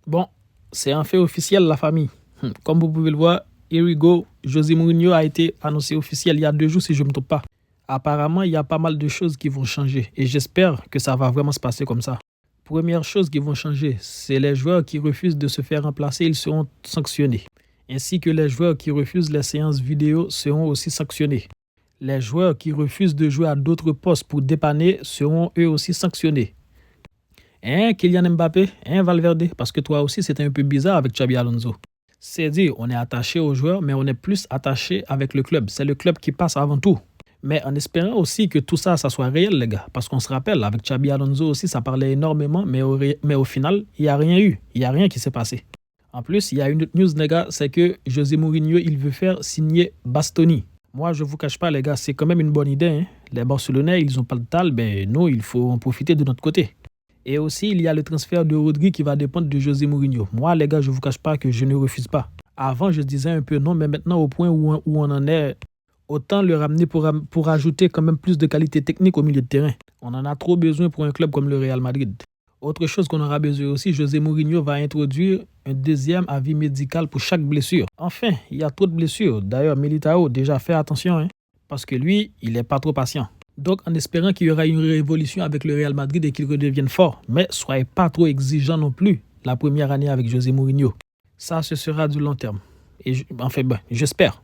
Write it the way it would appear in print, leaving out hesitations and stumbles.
Bon, c'est un fait officiel, la famille. Comme vous pouvez le voir, here we go. José Mourinho a été annoncé officiel il y a 2 jours, si je ne me trompe pas. Apparemment, il y a pas mal de choses qui vont changer et j'espère que ça va vraiment se passer comme ça. Première chose qui vont changer, c'est les joueurs qui refusent de se faire remplacer, ils seront sanctionnés. Ainsi que les joueurs qui refusent les séances vidéo seront aussi sanctionnés. Les joueurs qui refusent de jouer à d'autres postes pour dépanner seront eux aussi sanctionnés. Hein, Kylian Mbappé, hein, Valverde, parce que toi aussi c'était un peu bizarre avec Xabi Alonso. C'est dire, on est attaché aux joueurs, mais on est plus attaché avec le club. C'est le club qui passe avant tout. Mais en espérant aussi que tout ça, ça soit réel, les gars. Parce qu'on se rappelle, avec Xabi Alonso aussi, ça parlait énormément, mais au final, il n'y a rien eu. Il n'y a rien qui s'est passé. En plus, il y a une autre news, les gars, c'est que José Mourinho, il veut faire signer Bastoni. Moi, je ne vous cache pas, les gars, c'est quand même une bonne idée. Hein. Les Barcelonais, ils n'ont pas le tal, ben nous, il faut en profiter de notre côté. Et aussi, il y a le transfert de Rodri qui va dépendre de José Mourinho. Moi, les gars, je ne vous cache pas que je ne refuse pas. Avant, je disais un peu non, mais maintenant, au point où on en est, autant le ramener pour ajouter quand même plus de qualité technique au milieu de terrain. On en a trop besoin pour un club comme le Real Madrid. Autre chose qu'on aura besoin aussi, José Mourinho va introduire un deuxième avis médical pour chaque blessure. Enfin, il y a trop de blessures. D'ailleurs, Militao, déjà fait attention, hein, parce que lui, il n'est pas trop patient. Donc, en espérant qu'il y aura une révolution avec le Real Madrid et qu'il redevienne fort. Mais soyez pas trop exigeants non plus la première année avec José Mourinho. Ça, ce sera du long terme. Et j'espère.